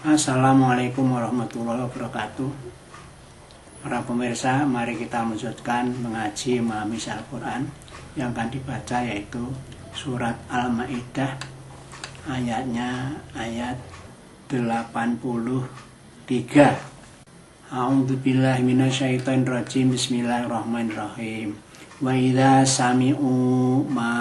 Assalamualaikum warahmatullahi wabarakatuh. Para pemirsa, mari kita melanjutkan mengaji memahami Al-Quran. Yang akan dibaca yaitu surat Al-Maidah, ayatnya ayat 83. A'udzubillahi minasyaitonirrajim. Bismillahirrahmanirrahim. Wa idza sami'u ma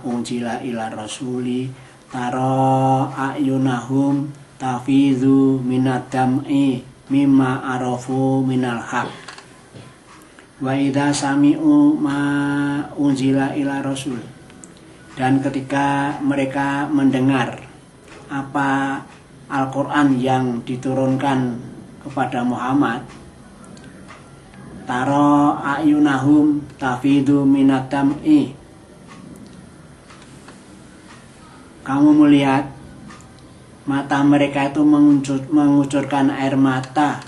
unzila ila rasuli tara ayunahum tafizu minad dam'i mimma arafu minal haq. Wa idza sami'u ma unzila ila rasul, dan ketika mereka mendengar apa Al-Quran yang diturunkan kepada Muhammad, taro ayunahum tafidu minad dam'i, kamu melihat mata mereka itu mengucurkan air mata,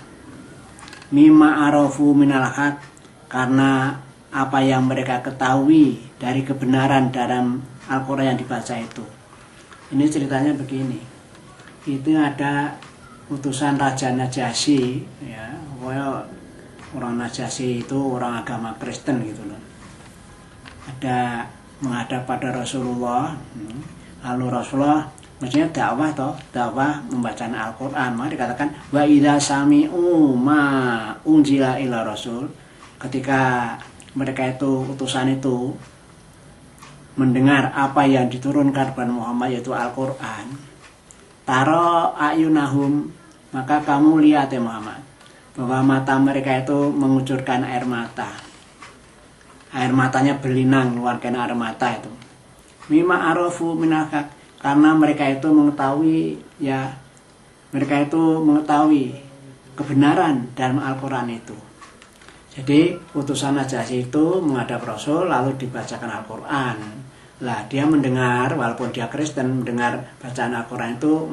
mimma arafu minal haq, karena apa yang mereka ketahui dari kebenaran dalam Al-Quran yang dibaca itu. Ini ceritanya begini, itu ada utusan Raja Najasyi, ya, orang Najasyi itu orang agama Kristen gitu loh. Ada menghadap pada Rasulullah, lalu Rasulullah maksudnya dakwah membacaan Al-Quran. Maka dikatakan wa idza sami'u ma unzila ila rasul, ketika mereka itu utusan itu mendengar apa yang diturunkan kepada Muhammad yaitu Al-Quran, taro ayunahum, maka kamu lihat ya Muhammad, bahwa mata mereka itu mengucurkan air mata. Air matanya berlinang, mengeluarkan air mata itu. Mimma arafu minal haq, karena mereka itu mengetahui, ya, mereka itu mengetahui kebenaran dalam Al-Quran itu. Jadi utusan Najasyi itu menghadap Rasul lalu dibacakan Al-Quran. Lah dia mendengar, walaupun dia Kristen, mendengar bacaan Al-Quran itu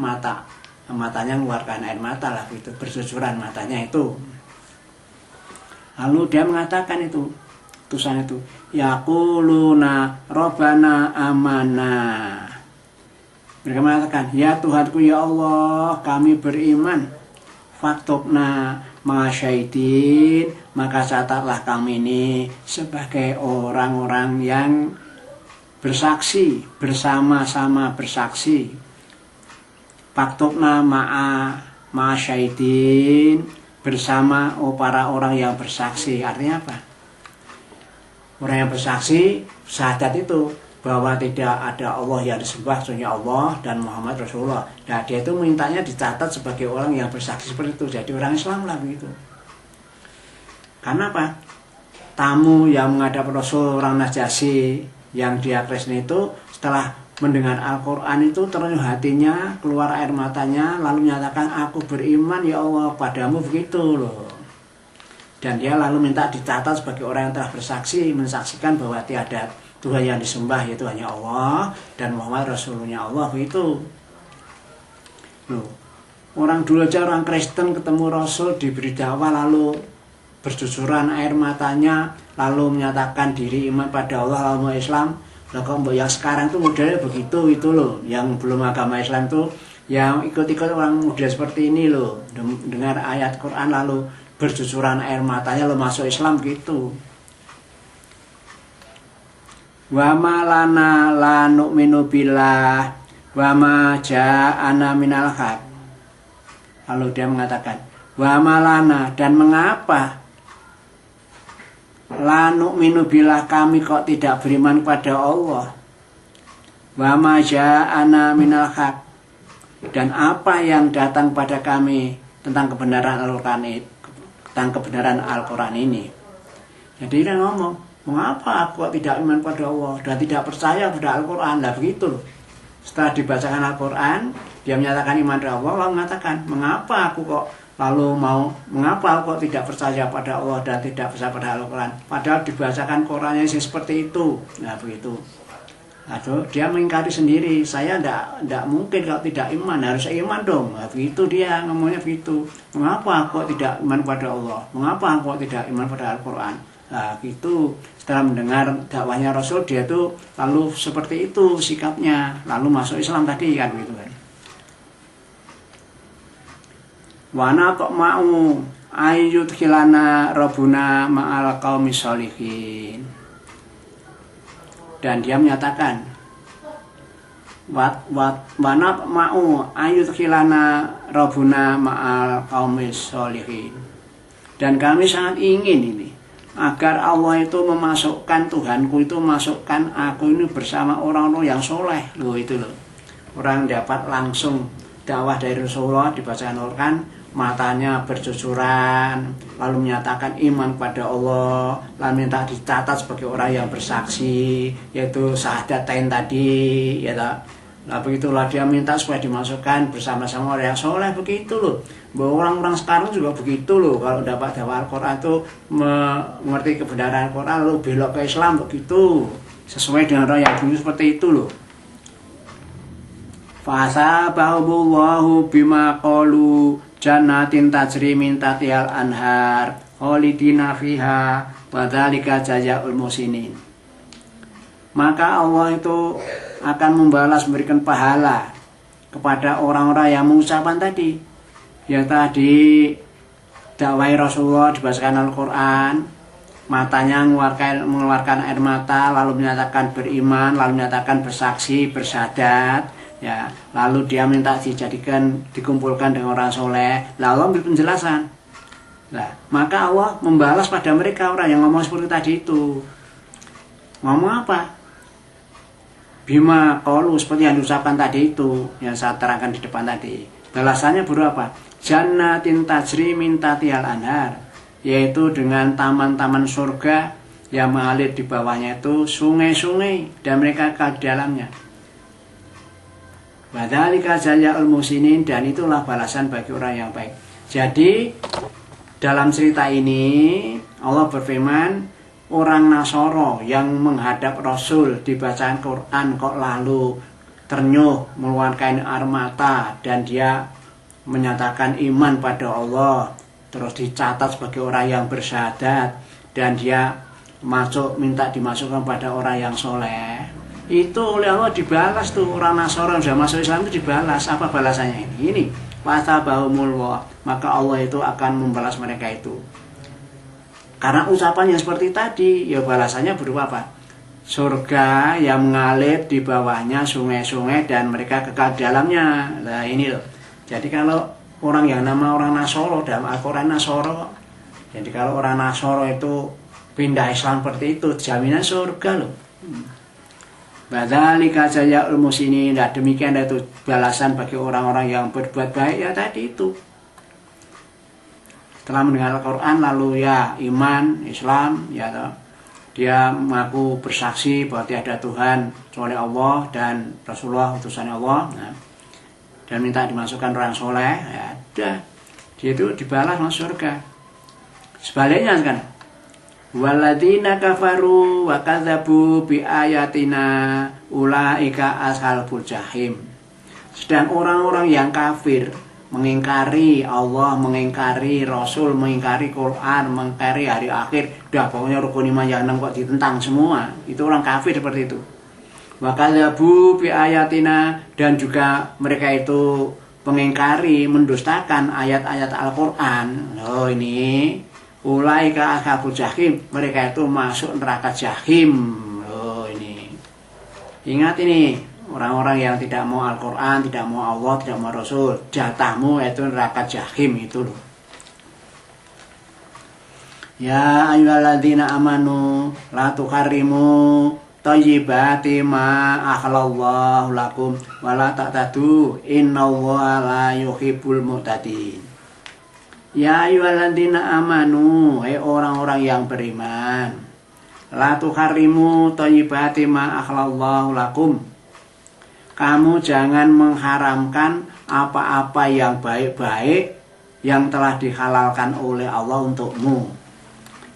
matanya mengeluarkan air mata lah, gitu, bersusuran matanya itu. Lalu dia mengatakan itu, utusan itu, yaquluna rabbana amana. Mereka mengatakan, ya Tuhanku, ya Allah, kami beriman. Faktubna ma'asyahidin, maka catatlah kami ini sebagai orang-orang yang bersaksi, bersama-sama bersaksi. Faktubna ma'asyahidin, bersama para orang yang bersaksi. Artinya apa? Orang yang bersaksi, syahadat itu bahwa tidak ada Allah yang disembah kecuali Allah dan Muhammad Rasulullah. Nah, dia itu mintanya dicatat sebagai orang yang bersaksi seperti itu. Jadi orang Islam lah begitu. Karena apa? Tamu yang menghadap Rasul, orang Najasyi yang dia Kristen itu, setelah mendengar Al-Quran itu terenyuh hatinya, keluar air matanya, lalu menyatakan, aku beriman ya Allah padamu, begitu loh. Dan dia lalu minta dicatat sebagai orang yang telah bersaksi, mensaksikan bahwa tiada Tuhan yang disembah yaitu hanya Allah dan Muhammad Rasulullah Allah, begitu. Loh, orang dulu aja orang Kristen ketemu Rasul diberi dakwah lalu bercucuran air matanya, lalu menyatakan diri iman pada Allah lalu Islam. Lah kok yang sekarang tuh modelnya begitu itu loh, yang belum agama Islam tuh yang ikut-ikut orang model seperti ini loh, dengar ayat Quran lalu bercucuran air matanya lalu masuk Islam gitu. Wa ma lana la nu'minu billah wa ma ja'ana minal haq. Lalu dia mengatakan, wa ma lana, dan mengapa la nu'minu billah, kami kok tidak beriman pada Allah. Wa ma ja'ana minal haq, dan apa yang datang pada kami tentang kebenaran Al-Quran ini. Jadi dia ngomong, mengapa aku tidak iman pada Allah dan tidak percaya pada Al-Quran? Lah begitu loh. Setelah dibacakan Al-Quran, dia menyatakan iman pada Allah, lalu mengatakan, mengapa aku kok tidak percaya pada Allah dan tidak percaya pada Al-Quran? Padahal dibacakan Qurannya seperti itu. Nah begitu. Lalu dia mengingkari sendiri, saya tidak mungkin kalau tidak iman, harus iman dong. Nah, begitu dia ngomongnya begitu. Mengapa aku tidak iman pada Allah? Mengapa aku tidak iman pada Al-Quran? Nah gitu, setelah mendengar dakwahnya Rasul, dia tuh lalu seperti itu sikapnya, lalu masuk Islam tadi kan gitu kan. Wana kok mau ayut khilana robuna ma'al qaumis sholihin. Dan dia menyatakan wana mau ayut khilana robuna ma'al qaumis sholihin. Dan kami sangat ingin ini agar Allah itu memasukkan, Tuhanku itu masukkan aku ini bersama orang-orang yang soleh. Loh itu loh, orang dapat langsung dakwah dari Rasulullah, dibacakan Al-Quran, matanya bercucuran, lalu menyatakan iman kepada Allah, lalu minta dicatat sebagai orang yang bersaksi, yaitu syahadatain tadi, ya tak? Nah begitulah dia minta supaya dimasukkan bersama-sama orang yang soleh, begitu loh. Bahwa orang-orang sekarang juga begitu loh, kalau dapat dakwah Al-Quran itu mengerti kebenaran Al-Quran lalu belok ke Islam, begitu sesuai dengan orang yang dulu seperti itu loh. Fasabahullahu bima qalu jannatin tajri min tahtihal anhar khalidina fiha wa dzalika jazaa'ul muhsinin. Maka Allah itu akan membalas, memberikan pahala kepada orang-orang yang mengucapkan tadi, yang tadi dakwai Rasulullah, dibacakan Al-Quran, matanya mengeluarkan air mata, lalu menyatakan beriman, lalu menyatakan bersaksi, bersyahadat, ya, lalu dia minta dikumpulkan dengan orang soleh, lalu ambil penjelasan. Nah, maka Allah membalas pada mereka orang yang ngomong seperti tadi itu. Ngomong apa? Bima qalu, seperti yang diucapkan tadi itu, yang saya terangkan di depan tadi. Balasannya berupa jannatin tajri min tahtihal anhar, yaitu dengan taman-taman surga yang mengalir di bawahnya itu sungai-sungai dan mereka ke dalamnya. Wa dzalika jazaa'ul muhsinin, dan itulah balasan bagi orang yang baik. Jadi dalam cerita ini Allah berfirman, orang Nasoro yang menghadap Rasul dibacaan Quran kok lalu ternyuh mengeluarkan air mata dan dia menyatakan iman pada Allah, terus dicatat sebagai orang yang bersyahadat, dan dia minta dimasukkan pada orang yang soleh, itu oleh Allah dibalas tuh. Orang Nasoro yang sudah masuk Islam itu dibalas. Apa balasannya ini? Ini wasabahumullah, maka Allah itu akan membalas mereka itu. Karena ucapan yang seperti tadi, ya balasannya berupa apa? Surga yang mengalir di bawahnya sungai-sungai dan mereka kekal dalamnya. Nah ini loh. Jadi kalau orang yang nama orang Nasoro dalam Al-Quran Nasoro, jadi kalau orang Nasoro itu pindah Islam seperti itu, jaminan surga loh. Badzalika jazaa'ul muhsinin, dan demikian itu balasan bagi orang-orang yang berbuat baik ya tadi itu. Setelah mendengar Al-Quran lalu ya iman, Islam, ya dia mengaku bersaksi bahwa tiada Tuhan kecuali Allah dan Rasulullah utusan Allah, nah, dan minta dimasukkan orang soleh, ya udah, dia itu dibalas masuk surga. Sebaliknya sekarang, walladzina kafaru wa kadzabu bi ayatina ulaika ashabul jahim. Sedang orang-orang yang kafir, mengingkari Allah, mengingkari Rasul, mengingkari Quran, mengingkari hari akhir, dah pokoknya rukun iman yang 6 kok ditentang semua, itu orang kafir seperti itu. Wa kadzabu bi ayatina, dan juga mereka itu mengingkari, mendustakan ayat-ayat Al-Quran. Oh ini ulaika ashabul jahim, mereka itu masuk neraka jahim. Oh ini, ingat ini, orang-orang yang tidak mau Al-Quran, tidak mau Allah, tidak mau Rasul, jatahmu itu neraka jahim itu loh. Ya ayyuhalladzina amanu la tuharrimu thayyibati ma ahlallahu lakum wa la ta'tadu innallaha la yuhibbul mu'tadin. Ya ayyuhalladzina amanu, orang-orang yang beriman, la tuharrimu thayyibati ma ahlallahu lakum, kamu jangan mengharamkan apa-apa yang baik-baik yang telah dihalalkan oleh Allah untukmu.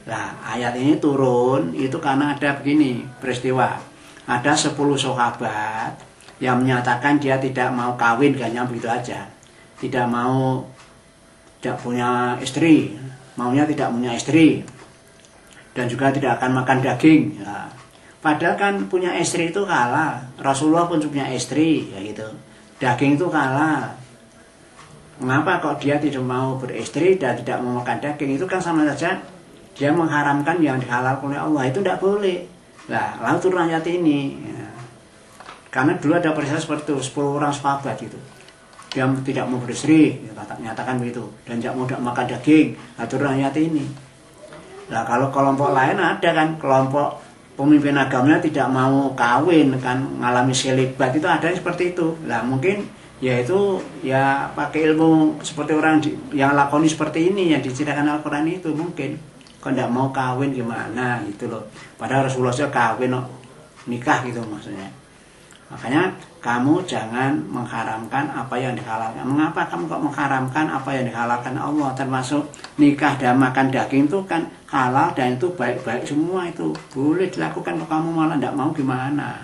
Nah, ayat ini turun itu karena ada begini peristiwa. Ada 10 sahabat yang menyatakan dia tidak mau kawin, hanya begitu aja. Tidak punya istri, maunya tidak punya istri. Dan juga tidak akan makan daging. Nah, padahal kan punya istri itu halal. Rasulullah pun punya istri, ya gitu. Daging itu halal. Mengapa kok dia tidak mau beristri dan tidak mau makan daging? Itu kan sama saja dia mengharamkan yang dihalalkan oleh Allah. Itu tidak boleh. Nah, lalu turun ayat ini. Ya. Karena dulu ada peristiwa seperti itu, 10 orang sahabat itu. Dia tidak mau beristri, ya, nyatakan begitu. Dan tidak mau makan daging. Nah, turun ayat ini. Nah, kalau kelompok lain ada kan, kelompok pemimpin agamanya tidak mau kawin kan, mengalami selibat, itu ada yang seperti itu. Nah, mungkin yaitu ya pakai ilmu seperti orang yang lakoni seperti ini yang diceritakan Al-Quran itu. Mungkin kalau tidak mau kawin gimana gitu loh, padahal Rasulullah saja kawin nikah gitu maksudnya. Makanya kamu jangan mengharamkan apa yang dihalalkan. Mengapa kamu kok mengharamkan apa yang dihalalkan Allah? Termasuk nikah dan makan daging itu kan halal dan itu baik-baik semua, itu boleh dilakukan. Kalau kamu malah tidak mau gimana?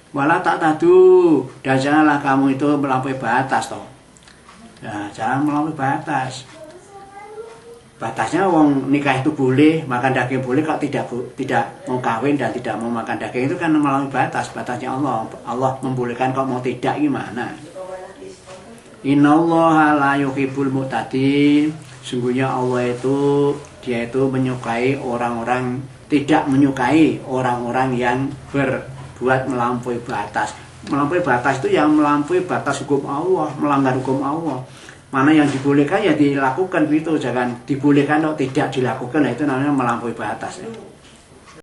Wala tak tadu, dan janganlah kamu itu melampaui batas toh. Ya, jangan melampaui batas. Batasnya wong nikah itu boleh, makan daging boleh, kok tidak mau kawin dan tidak mau makan daging itu kan melampaui batas. Batasnya Allah. Allah membolehkan, kok mau tidak gimana? Innallaha la yuhibbul mu'tadin. Sungguhnya Allah itu dia itu menyukai orang-orang, tidak menyukai orang-orang yang buat melampaui batas. Melampaui batas itu yang melampaui batas hukum Allah, melanggar hukum Allah. Mana yang dibolehkan ya dilakukan begitu, jangan dibolehkan atau tidak dilakukan. Nah, itu namanya melampaui batas.